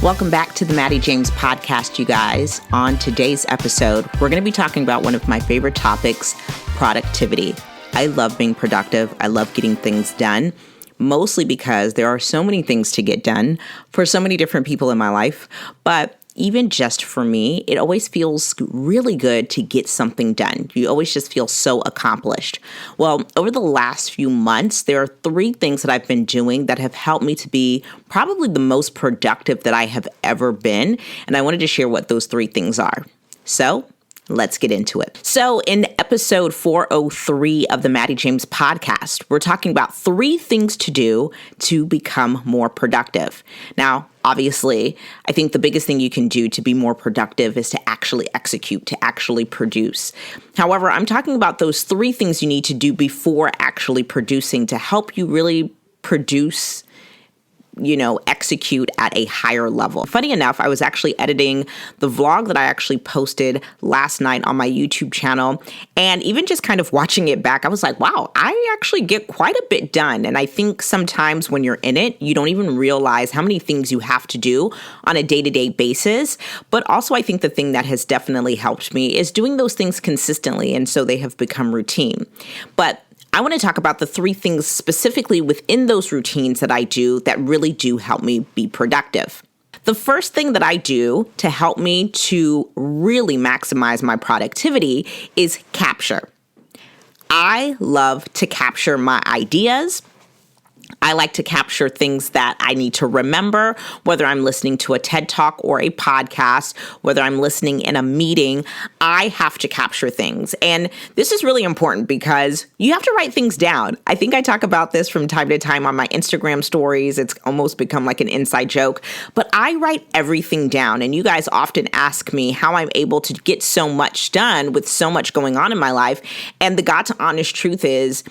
Welcome back to the Mattie James Podcast, you guys. On today's episode, we're going to be talking about one of my favorite topics, productivity. I love being productive. I love getting things done, mostly because there are so many things to get done for so many different people in my life. But even just for me, it always feels really good to get something done. You always just feel so accomplished. Well, over the last few months, there are 3 things that I've been doing that have helped me to be probably the most productive that I have ever been. And I wanted to share what those 3 things are. So let's get into it. So in episode 403 of the Mattie James Podcast, we're talking about 3 things to do to become more productive. Now, obviously, I think the biggest thing you can do to be more productive is to actually execute, to actually produce. However, I'm talking about those 3 things you need to do before actually producing to help you really produce, execute at a higher level. Funny enough, I was actually editing the vlog that I actually posted last night on my YouTube channel. And even just kind of watching it back, I was like, wow, I actually get quite a bit done. And I think sometimes when you're in it, you don't even realize how many things you have to do on a day-to-day basis. But also, I think the thing that has definitely helped me is doing those things consistently. And so they have become routine. But I want to talk about the 3 things specifically within those routines that I do that really do help me be productive. The first thing that I do to help me to really maximize my productivity is capture. I love to capture my ideas. I like to capture things that I need to remember, whether I'm listening to a TED Talk or a podcast, whether I'm listening in a meeting, I have to capture things. And this is really important because you have to write things down. I think I talk about this from time to time on my Instagram stories. It's almost become like an inside joke, but I write everything down. And you guys often ask me how I'm able to get so much done with so much going on in my life. And the God's honest truth is,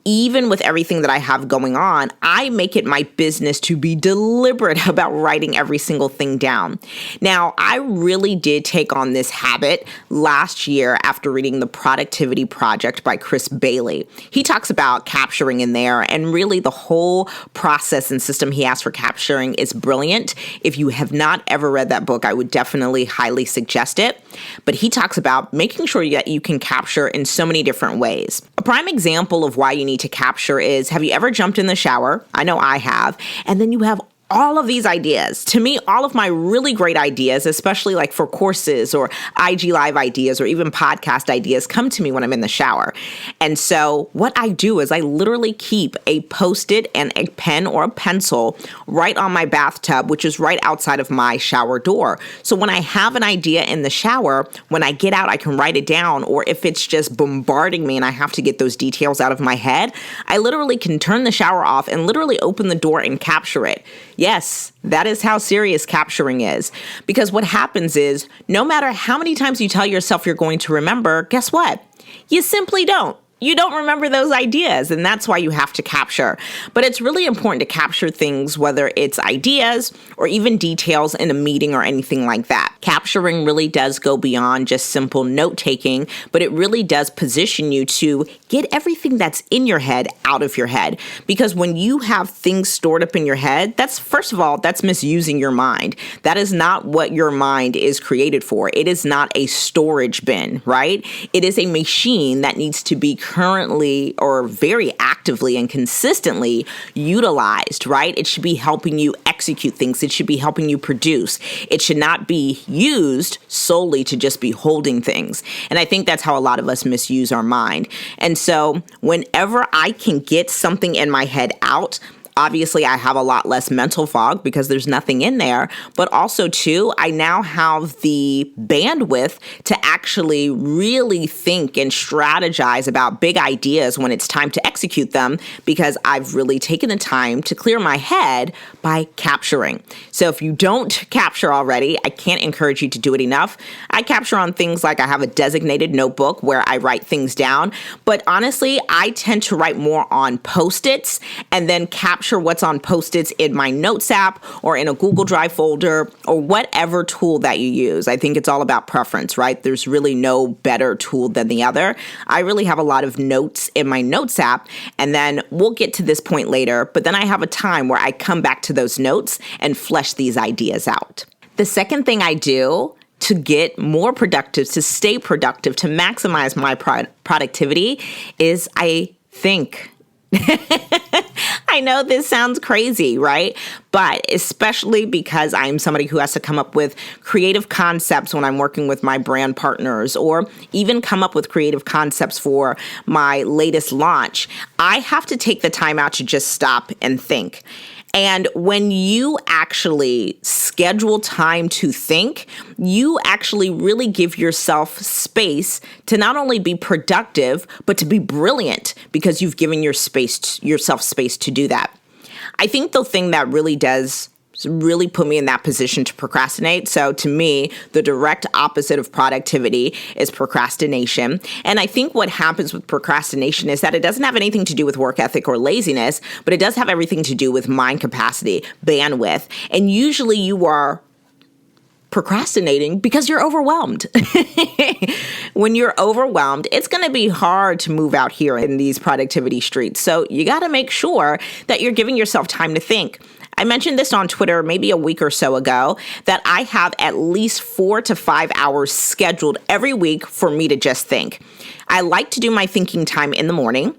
even with everything that I have going on, I make it my business to be deliberate about writing every single thing down. Now, I really did take on this habit last year after reading The Productivity Project by Chris Bailey. He talks about capturing in there, and really the whole process and system he has for capturing is brilliant. If you have not ever read that book, I would definitely highly suggest it. But he talks about making sure that you can capture in so many different ways. A prime example of why you need to capture is, have you ever jumped in the shower? I know I have. And then you have all of these ideas. To me, all of my really great ideas, especially like for courses or IG Live ideas or even podcast ideas, come to me when I'm in the shower. And so what I do is I literally keep a Post-it and a pen or a pencil right on my bathtub, which is right outside of my shower door. So when I have an idea in the shower, when I get out, I can write it down. Or if it's just bombarding me and I have to get those details out of my head, I literally can turn the shower off and literally open the door and capture it. Yes, that is how serious capturing is. Because what happens is, no matter how many times you tell yourself you're going to remember, guess what? You simply don't. You don't remember those ideas, and that's why you have to capture. But it's really important to capture things, whether it's ideas or even details in a meeting or anything like that. Capturing really does go beyond just simple note-taking, but it really does position you to get everything that's in your head out of your head. Because when you have things stored up in your head, first of all, that's misusing your mind. That is not what your mind is created for. It is not a storage bin, right? It is a machine that needs to be currently or very actively and consistently utilized, right? It should be helping you execute things. It should be helping you produce. It should not be used solely to just be holding things. And I think that's how a lot of us misuse our mind. And so whenever I can get something in my head out, obviously, I have a lot less mental fog because there's nothing in there. But also, too, I now have the bandwidth to actually really think and strategize about big ideas when it's time to execute them, because I've really taken the time to clear my head by capturing. So if you don't capture already, I can't encourage you to do it enough. I capture on things like I have a designated notebook where I write things down. But honestly, I tend to write more on Post-its and then capture capture what's on Post-its in my Notes app or in a Google Drive folder or whatever tool that you use. I think it's all about preference, right? There's really no better tool than the other. I really have a lot of notes in my Notes app, and then we'll get to this point later, but then I have a time where I come back to those notes and flesh these ideas out. The second thing I do to get more productive, to stay productive, to maximize my productivity is I think. I know this sounds crazy, right? But especially because I'm somebody who has to come up with creative concepts when I'm working with my brand partners, or even come up with creative concepts for my latest launch, I have to take the time out to just stop and think. And when you actually schedule time to think, you actually really give yourself space to not only be productive, but to be brilliant, because you've given yourself space to do that. I think the thing that really does really put me in that position to procrastinate. So to me, the direct opposite of productivity is procrastination. And I think what happens with procrastination is that it doesn't have anything to do with work ethic or laziness, but it does have everything to do with mind capacity, bandwidth. And usually you are procrastinating because you're overwhelmed. When you're overwhelmed, it's going to be hard to move out here in these productivity streets. So you got to make sure that you're giving yourself time to think. I mentioned this on Twitter maybe a week or so ago, that I have at least 4 to 5 hours scheduled every week for me to just think. I like to do my thinking time in the morning.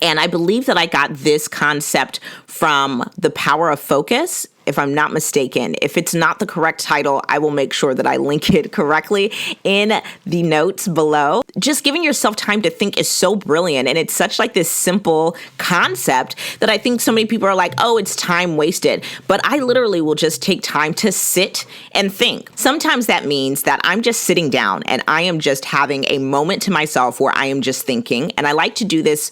And I believe that I got this concept from The Power of Focus, if I'm not mistaken. If it's not the correct title, I will make sure that I link it correctly in the notes below. Just giving yourself time to think is so brilliant. And it's such like this simple concept that I think so many people are like, oh, it's time wasted. But I literally will just take time to sit and think. Sometimes that means that I'm just sitting down and I am just having a moment to myself where I am just thinking. And I like to do this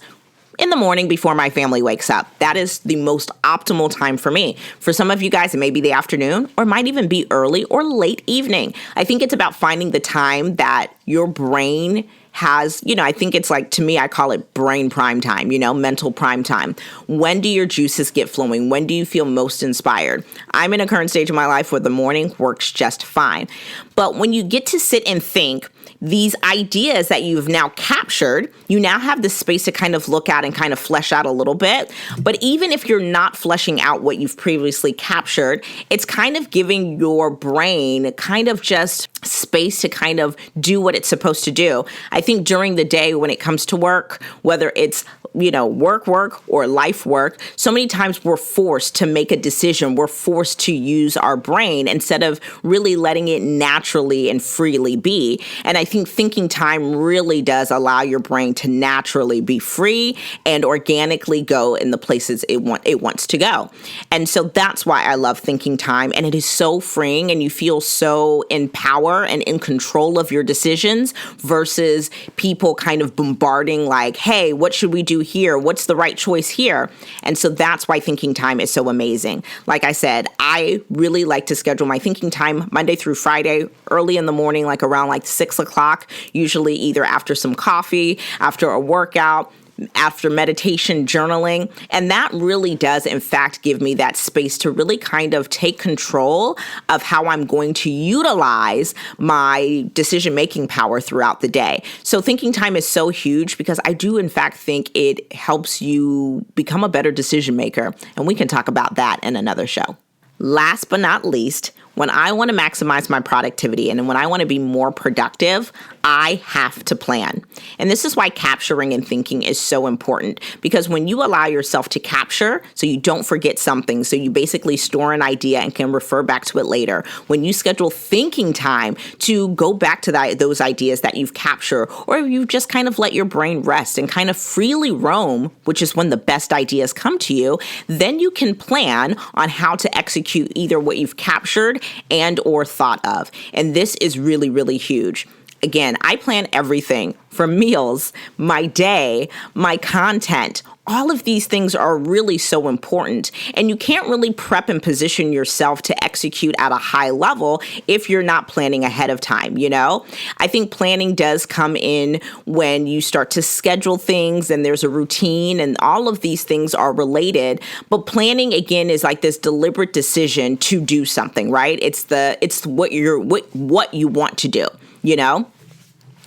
in the morning before my family wakes up. That is the most optimal time for me. For some of you guys, it may be the afternoon, or might even be early or late evening. I think it's about finding the time that your brain has, I think it's like, to me, I call it brain prime time, mental prime time. When do your juices get flowing? When do you feel most inspired? I'm in a current stage of my life where the morning works just fine. But when you get to sit and think, these ideas that you've now captured, you now have the space to kind of look at and kind of flesh out a little bit. But even if you're not fleshing out what you've previously captured, it's kind of giving your brain kind of just space to kind of do what it's supposed to do. I think during the day when it comes to work, whether it's work or life work, so many times we're forced to make a decision. We're forced to use our brain instead of really letting it naturally and freely be. And I think thinking time really does allow your brain to naturally be free and organically go in the places it wants to go. And so that's why I love thinking time. And it is so freeing, and you feel so in power and in control of your decisions versus people kind of bombarding like, hey, what should we do here? What's the right choice here? And so that's why thinking time is so amazing. Like I said, I really like to schedule my thinking time Monday through Friday, early in the morning, like around like 6 o'clock, usually either after some coffee, after a workout, after meditation, journaling. And that really does, in fact, give me that space to really kind of take control of how I'm going to utilize my decision-making power throughout the day. So thinking time is so huge because I do, in fact, think it helps you become a better decision maker. And we can talk about that in another show. Last but not least, when I want to maximize my productivity and when I want to be more productive, I have to plan. And this is why capturing and thinking is so important, because when you allow yourself to capture, so you don't forget something, so you basically store an idea and can refer back to it later. When you schedule thinking time to go back to those ideas that you've captured, or you just kind of let your brain rest and kind of freely roam, which is when the best ideas come to you, then you can plan on how to execute either what you've captured and or thought of. And this is really, really huge. Again, I plan everything from meals, my day, my content, All of these things are really so important, and you can't really prep and position yourself to execute at a high level if you're not planning ahead of time, you know? I think planning does come in when you start to schedule things and there's a routine, and all of these things are related. But planning, again, is like this deliberate decision to do something, right? It's what you want to do, you know?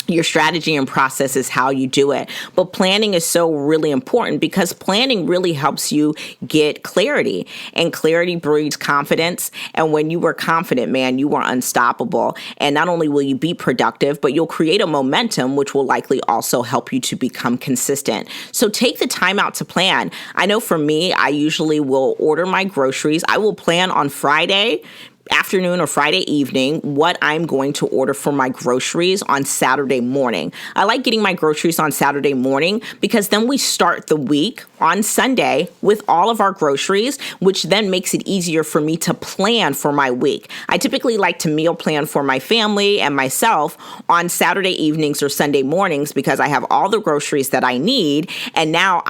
Your strategy and process is how you do it. But planning is so really important because planning really helps you get clarity, and clarity breeds confidence. And when you are confident, man, you are unstoppable. And not only will you be productive, but you'll create a momentum, which will likely also help you to become consistent. So take the time out to plan. I know for me, I usually will order my groceries. I will plan on Friday afternoon or Friday evening what I'm going to order for my groceries on Saturday morning. I like getting my groceries on Saturday morning because then we start the week on Sunday with all of our groceries, which then makes it easier for me to plan for my week. I typically like to meal plan for my family and myself on Saturday evenings or Sunday mornings because I have all the groceries that I need. And now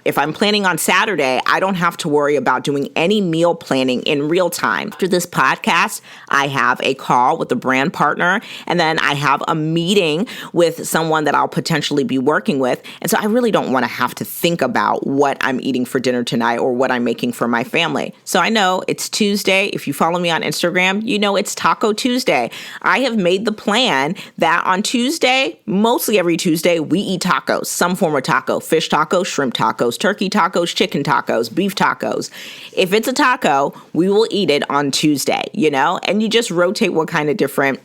if I'm planning on Saturday, I don't have to worry about doing any meal planning in real time. After this podcast, I have a call with a brand partner, and then I have a meeting with someone that I'll potentially be working with. And so I really don't want to have to think about what I'm eating for dinner tonight or what I'm making for my family. So I know it's Tuesday. If you follow me on Instagram, you know it's Taco Tuesday. I have made the plan that on Tuesday, mostly every Tuesday, we eat tacos, some form of taco, fish tacos, shrimp tacos, turkey tacos, chicken tacos, beef tacos. If it's a taco, we will eat it on Tuesday, you know, and you just rotate what kind of different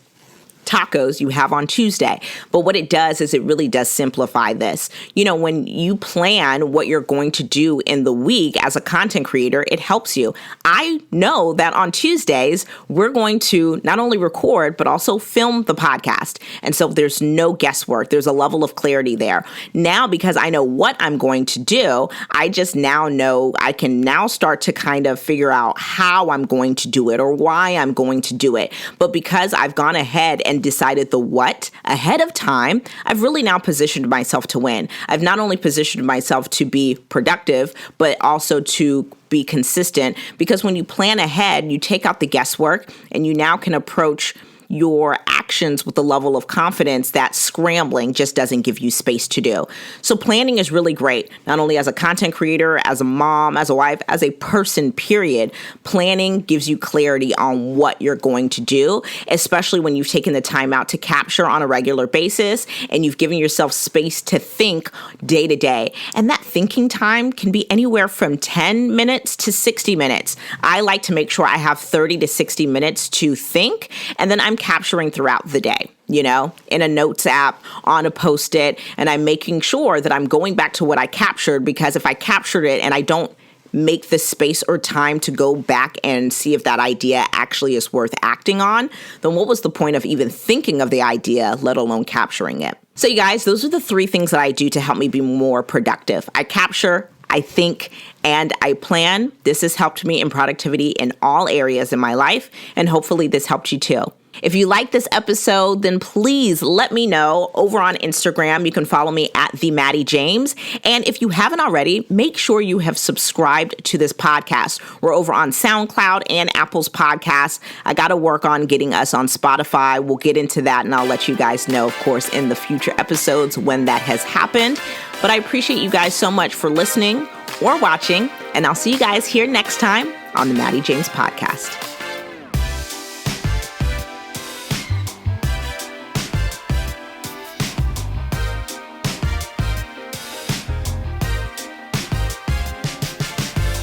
tacos you have on Tuesday. But what it does is it really does simplify this. You know, when you plan what you're going to do in the week as a content creator, it helps you. I know that on Tuesdays, we're going to not only record, but also film the podcast. And so there's no guesswork. There's a level of clarity there. Now, because I know what I'm going to do, I just now know I can now start to kind of figure out how I'm going to do it or why I'm going to do it. But because I've gone ahead and decided the what ahead of time, I've really now positioned myself to win. I've not only positioned myself to be productive, but also to be consistent, because when you plan ahead, you take out the guesswork and you now can approach your actions with the level of confidence that scrambling just doesn't give you space to do. So planning is really great, not only as a content creator, as a mom, as a wife, as a person, period. Planning gives you clarity on what you're going to do, especially when you've taken the time out to capture on a regular basis and you've given yourself space to think day to day. And that thinking time can be anywhere from 10 minutes to 60 minutes. I like to make sure I have 30 to 60 minutes to think, and then I'm capturing throughout the day, you know, in a notes app, on a Post-it, and I'm making sure that I'm going back to what I captured, because if I captured it and I don't make the space or time to go back and see if that idea actually is worth acting on, then what was the point of even thinking of the idea, let alone capturing it? So you guys, those are the 3 things that I do to help me be more productive. I capture, I think, and I plan. This has helped me in productivity in all areas in my life, and hopefully this helped you too. If you like this episode, then please let me know over on Instagram. You can follow me at the Mattie James. And if you haven't already, make sure you have subscribed to this podcast. We're over on SoundCloud and Apple's podcast. I got to work on getting us on Spotify. We'll get into that, and I'll let you guys know, of course, in the future episodes when that has happened. But I appreciate you guys so much for listening or watching, and I'll see you guys here next time on the Mattie James Podcast.